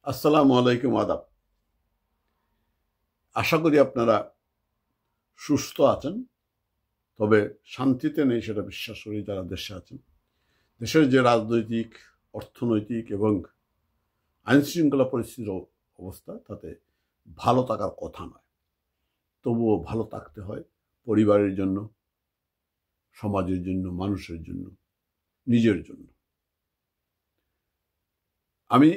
আসসালামু আলাইকুম, আদাব। আশা করি আপনারা সুস্থ আছেন, তবে শান্তিতে নেই সেটা বিশ্বাস করি যারা দেশে আছেন। দেশের যে রাজনৈতিক, অর্থনৈতিক এবং আইনশৃঙ্খলা পরিস্থিতির অবস্থা, তাতে ভালো থাকার কথা নয়। তবুও ভালো থাকতে হয় পরিবারের জন্য, সমাজের জন্য, মানুষের জন্য, নিজের জন্য। আমি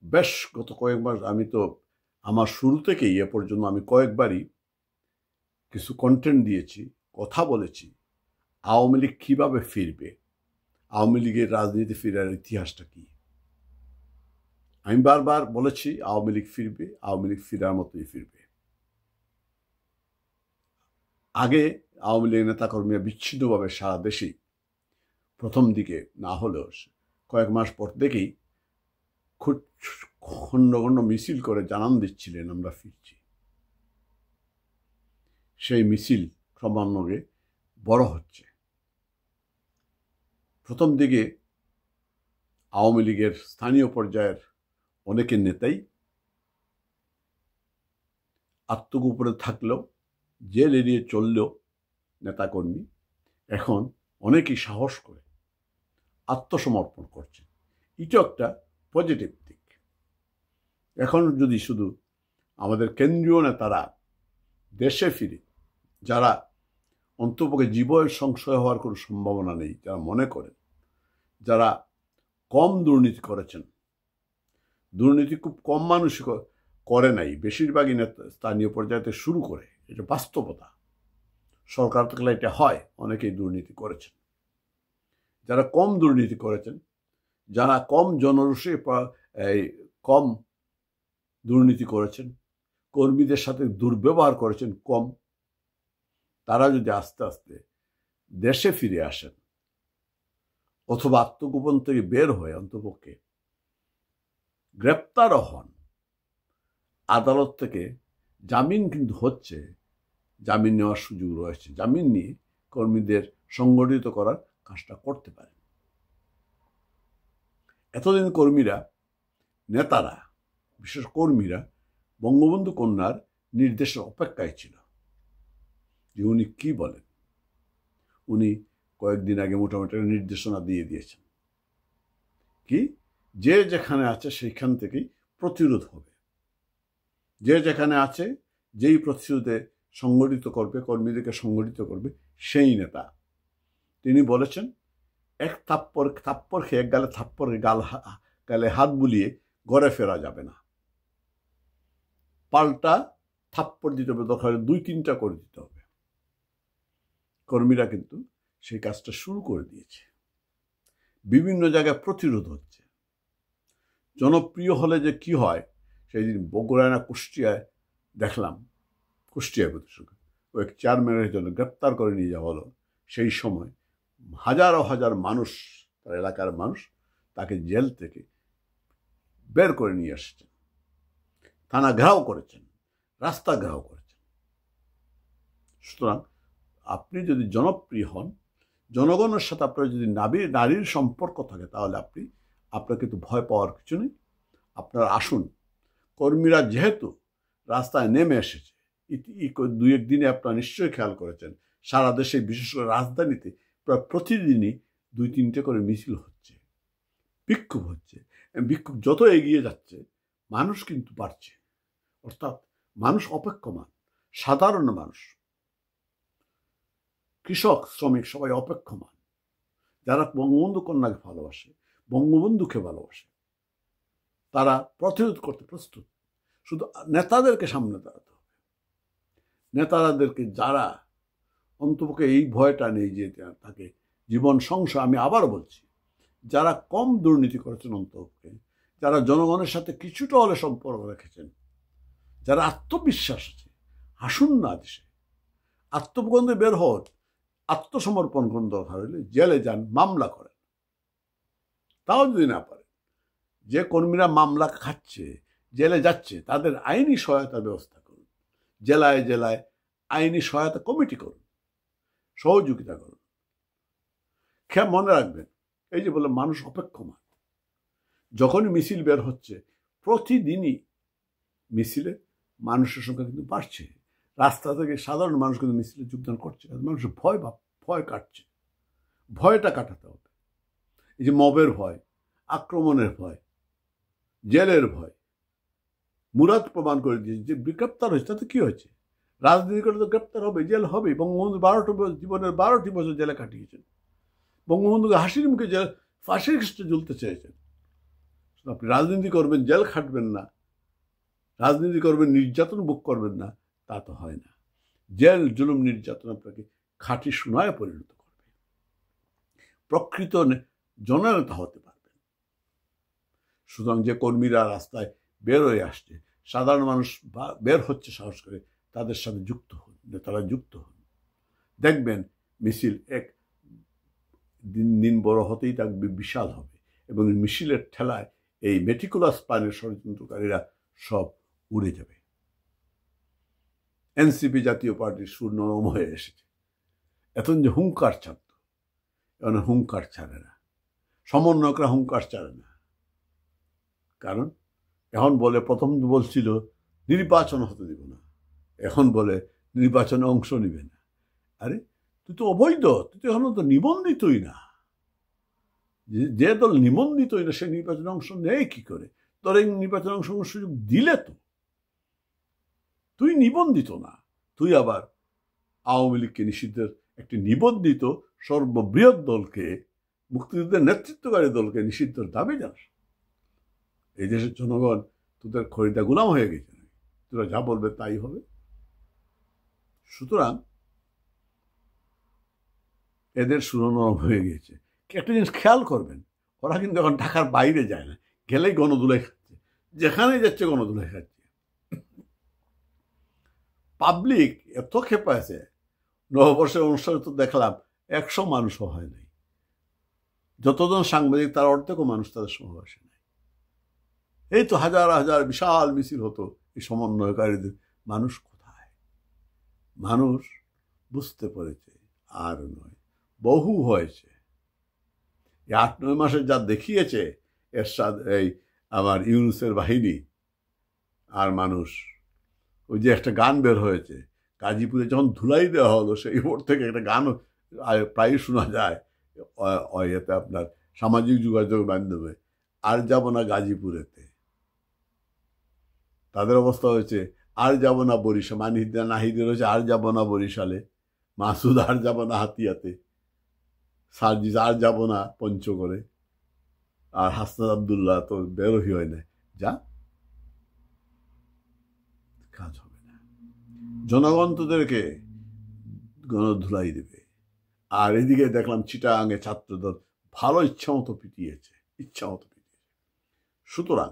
বেশ গত কয়েক মাস, আমি তো আমার শুরু থেকেই এ পর্যন্ত আমি কয়েকবারই কিছু কন্টেন্ট দিয়েছি, কথা বলেছি আওয়ামী লীগ কীভাবে ফিরবে, আওয়ামী লীগের রাজনীতি ফেরার ইতিহাসটা কি। আমি বারবার বলেছি আওয়ামী লীগ ফিরবে, আওয়ামী লীগ ফিরার মতোই ফিরবে। আগে আওয়ামী লীগের নেতাকর্মীরা বিচ্ছিন্নভাবে সারা দেশেই প্রথম দিকে না হলেও কয়েক মাস পর থেকেই খুব খণ্ড খণ্ড মিছিল করে জানান দিচ্ছিলেন আমরা ফিরছি। সেই মিছিল ক্রমান্বয়ে বড় হচ্ছে। প্রথম দিকে আওয়ামী লীগের স্থানীয় পর্যায়ের অনেকের নেতাই আত্মগোপনে থাকলেও, জেল এড়িয়ে চললেও নেতাকর্মী এখন অনেকেই সাহস করে আত্মসমর্পণ করছেন। এটা একটা পজিটিভ দিক। এখন যদি শুধু আমাদের কেন্দ্রীয় নেতারা দেশে ফিরে, যারা অন্তপক্ষে জীবনের সংশয় হওয়ার কোনো সম্ভাবনা নেই, যারা মনে করেন, যারা কম দুর্নীতি করেছেন, দুর্নীতি খুব কম মানুষ করে নাই, বেশিরভাগই স্থানীয় পর্যায়ে শুরু করে, এটা বাস্তবতা। সরকার থাকলে এটা হয়, অনেকেই দুর্নীতি করেছেন। যারা কম দুর্নীতি করেছেন, যারা কম জনরোষে কম দুর্নীতি করেছেন, কর্মীদের সাথে দুর্ব্যবহার করেছেন কম, তারা যদি আস্তে আস্তে দেশে ফিরে আসেন অথবা আত্মগোপন থেকে বের হয়ে অন্তপক্ষে গ্রেপ্তারও হন, আদালত থেকে জামিন কিন্তু হচ্ছে, জামিন নেওয়ার সুযোগ রয়েছে, জামিন নিয়ে কর্মীদের সংগঠিত করার কাজটা করতে পারেন। এতদিন কর্মীরা, নেতারা, বিশেষ কর্মীরা বঙ্গবন্ধু কন্যার নির্দেশের অপেক্ষায় ছিল যে উনি কি বলেন। উনি কয়েকদিন আগে মোটামুটি নির্দেশনা দিয়ে দিয়েছেন কি, যে যেখানে আছে সেইখান থেকেই প্রতিরোধ হবে, যে যেখানে আছে যেই প্রতিরোধে সংগঠিত করবে, কর্মীদেরকে সংগঠিত করবে, সেই নেতা। তিনি বলেছেন এক থাপ্পড় খেয়ে, এক গালে থাপ্পড়, গালে হাত বুলিয়ে ঘরে ফেরা যাবে না, পাল্টা থাপ্পড় দিতে হবে, দরকার 2-3টা করে দিতে হবে। কর্মীরা কিন্তু সেই কাজটা শুরু করে দিয়েছে। বিভিন্ন জায়গায় প্রতিরোধ হচ্ছে। জনপ্রিয় হলে যে কি হয়, সেই দিন বগুড়ায় না কুষ্টিয়ায় দেখলাম, কুষ্টিয়ায় ওই চেয়ারম্যানের জন্য গ্রেপ্তার করে নিয়ে যাওয়া হলো। সেই সময় হাজারো হাজার মানুষ, তার এলাকার মানুষ, তাকে জেল থেকে বের করে নিয়ে এসেছেন, থানা ঘেরাও করেছেন, রাস্তা ঘেরাও করেছেন। সুতরাং আপনি যদি জনপ্রিয় হন, জনগণের সাথে আপনার যদি নারীর সম্পর্ক থাকে, তাহলে আপনার কিন্তু ভয় পাওয়ার কিছু নেই। আপনার আসুন। কর্মীরা যেহেতু রাস্তায় নেমে এসেছে, 2-1 দিনে আপনারা নিশ্চয়ই খেয়াল করেছেন, সারা দেশে, বিশেষ করে রাজধানীতে প্রায় প্রতিদিনই 2-3টে করে মিছিল হচ্ছে, বিক্ষোভ হচ্ছে। বিক্ষোভ যত এগিয়ে যাচ্ছে, মানুষ কিন্তু বাড়ছে। অর্থাৎ মানুষ অপেক্ষমান, সাধারণ মানুষ, কৃষক, শ্রমিক, সবাই অপেক্ষমান। যারা বঙ্গবন্ধু কন্যাকে ভালোবাসে, বঙ্গবন্ধুকে ভালোবাসে, তারা প্রতিরোধ করতে প্রস্তুত। শুধু নেতাদেরকে সামনে দাঁড়াতে হবে। নেতাদেরকে যারা অন্তপক্ষে এই ভয়টা নেই যে তাকে জীবন সংশয়, আমি আবার বলছি, যারা কম দুর্নীতি করেছেন অন্তপক্ষে, যারা জনগণের সাথে কিছুটা হলে সম্পর্ক রেখেছেন, যারা আত্মবিশ্বাস আছে, আসুন না দেশে। আত্মগন্ধে বের হন, আত্মসমর্পণ কোন দরকার হলে জেলে যান, মামলা করেন। তাও যদি না পারে, যে কর্মীরা মামলা খাচ্ছে, জেলে যাচ্ছে, তাদের আইনি সহায়তার ব্যবস্থা করুন। জেলায় জেলায় আইনি সহায়তা কমিটি করুন, সহযোগিতা করুন। মনে রাখবেন, এই যে বলে মানুষ অপেক্ষমান, যখনই মিছিল বের হচ্ছে, প্রতিদিনই মিছিলে মানুষের সংখ্যা কিন্তু বাড়ছে। রাস্তা থেকে সাধারণ মানুষ কিন্তু মিছিলে যোগদান করছে, মানুষের ভয় কাটছে। ভয়টা কাটাতে হবে। এই যে মবের ভয়, আক্রমণের ভয়, জেলের ভয়, মুরাদ প্রমাণ করে দিয়েছে যে গ্রেপ্তার হয়েছে, তাতে কি হয়েছে? রাজনীতি করে তো গ্রেপ্তার হবে, জেল হবে। বঙ্গবন্ধু জীবনের 12টি বছর জেলে কাটিয়েছেন। বঙ্গবন্ধুকে হাসির মুখে জেল ফাঁসির খ্রিস্টে ঝুলতে চেয়েছেন। আপনি রাজনীতি করবেন, জেল খাটবেন না, রাজনীতি করবেন, নির্যাতন ভোগ করবেন না, তা তো হয় না। জেল, জুলুম, নির্যাতন আপনাকে খাঁটি সোনায় পরিণত করবে। প্রকৃত জননেতা হতে পারবেন। সুতরাং যে কর্মীরা রাস্তায় বের হয়ে আসছে, সাধারণ মানুষ বের হচ্ছে সাহস করে, তাদের সাথে যুক্ত হন, নেতারা যুক্ত হন। দেখবেন মিছিল এক দিন বড় হতেই থাকবে, বিশাল হবে, এবং মিছিলের ঠেলায় এই মেটিকুলাস প্ল্যানের ষড়যন্ত্রকারীরা সব উড়ে যাবে। এনসিপি জাতীয় পার্টির সুর নরম হয়ে এসেছে। এখন যে হুঙ্কার ছাড়ত, এখন হুঙ্কার ছাড়ে না। সমন্বয়করা হুঙ্কার ছাড়ে না। কারণ এখন বলে, প্রথম বলছিল নির্বাচন হতে দিব না, এখন বলে নির্বাচনে অংশ নিবে না। আরে তুই তো অবৈধ, তুই তো এখনো তো নিবন্ধিতই না। যে দল নিবন্ধিতই না সে নির্বাচনে অংশ নেয় কি করে? তোর এই নির্বাচনে অংশ সুযোগ দিলে তো তুই নিবন্ধিত না, তুই আবার আওয়ামী লীগকে নিষিদ্ধের একটি নিবন্ধিত সর্ববৃহৎ দলকে, মুক্তিযুদ্ধের নেতৃত্বকারী দলকে নিষিদ্ধের দাবি জানাস। এই দেশের জনগণ তোদের খরিদা গোলাম হয়ে গেছে, তোরা যা বলবে তাই হবে। সুতরাং এদের সুরনরম হয়ে গিয়েছে। একটা জিনিস খেয়াল করবেন, ওরা কিন্তু এখন ঢাকার বাইরে যায় না, গেলেই গণধুলাই খাচ্ছে, যেখানেই যাচ্ছে গণধুলাই খাচ্ছে। পাবলিক এত খেপে আছে, নববর্ষের অনুষ্ঠানে তো দেখলাম 100 মানুষও হয় নাই। যতজন সাংবাদিক তার অর্ধেকও মানুষ তাদের সমাবেশে নাই। এই তো হাজার হাজার বিশাল মিছিল হতো এই সমন্বয়কারীদের, মানুষ কোথায়? মানুষ বুঝতে পেরেছে আর নয়, বহু হয়েছে। 8-9 মাসে যা দেখিয়েছে এরশাদ, এই আমার ইউনূসের বাহিনী আর মানুষ, ওই যে একটা গান বের হয়েছে গাজীপুরে যখন ধুলাই দেওয়া হলো, সেই ওর থেকে একটা গান প্রায় শোনা যায় এতে আপনার সামাজিক যোগাযোগ মাধ্যমে, আর যাব না গাজীপুরেতে। তাদের অবস্থা হয়েছে আর যাব না বরিশাল, নাহিদের হয়েছে আর যাব না বরিশালে, মাসুদ আর যাব না হাতিয়াতে, সার্জিস আর যাব না পঞ্চগড়ে, আর হাসনাত আবদুল্লাহ তো বেরোই হয় না। যা কাজ হবে না। জনগণ তোদেরকে গণধুলাই দেবে। আর এদিকে দেখলাম চিটাগাঙে ছাত্রদল ভালো ইচ্ছা মতো পিটিয়েছে। সুতরাং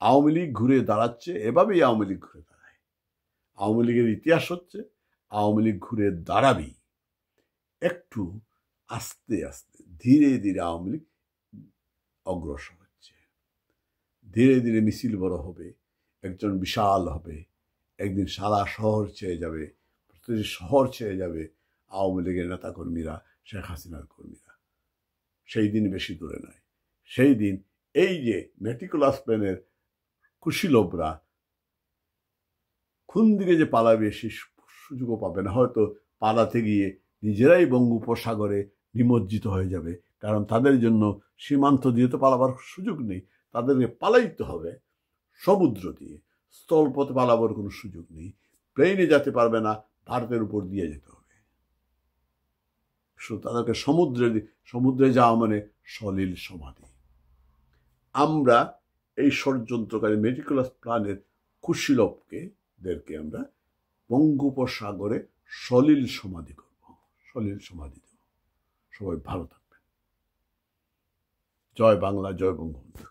আওয়ামী লীগ ঘুরে দাঁড়াচ্ছে, এভাবেই আওয়ামী লীগ ঘুরে দাঁড়ায়। আওয়ামী লীগের ইতিহাস হচ্ছে আওয়ামী লীগ ঘুরে দাঁড়াবেই। একটু আস্তে আস্তে ধীরে ধীরে আওয়ামী লীগ অগ্রসর হচ্ছে। ধীরে ধীরে মিছিল বড় হবে, একজন বিশাল হবে, একদিন সারা শহর ছেয়ে যাবে, প্রতিটি শহর ছেয়ে যাবে আওয়ামী লীগের নেতাকর্মীরা, শেখ হাসিনার কর্মীরা। সেই দিন বেশি দূরে নয়। সেই দিন এই যে মেটিকুলাস প্ল্যানের কুশীলবরা কোন দিকে যে পালাবে সে সুযোগও পাবে না। হয়তো পালাতে গিয়ে নিজেরাই বঙ্গোপসাগরে নিমজ্জিত হয়ে যাবে, কারণ তাদের জন্য সীমান্ত দিয়ে তো পালাবার সুযোগ নেই। তাদেরকে পালাইতে হবে সমুদ্র দিয়ে, স্থলপথে পালাবার কোনো সুযোগ নেই। প্লেনে যেতে পারবে না, ভারতের উপর দিয়ে যেতে হবে। তাদেরকে সমুদ্রে যাওয়া মানে সলিল সমাধি। আমরা এই ষড়যন্ত্রকারী মেটিকুলাস প্ল্যানের কুশীলবদেরকে আমরা বঙ্গোপসাগরে সলিল সমাধি করব, সলিল সমাধি দেব। সবাই ভালো থাকবেন। জয় বাংলা, জয় বঙ্গবন্ধু।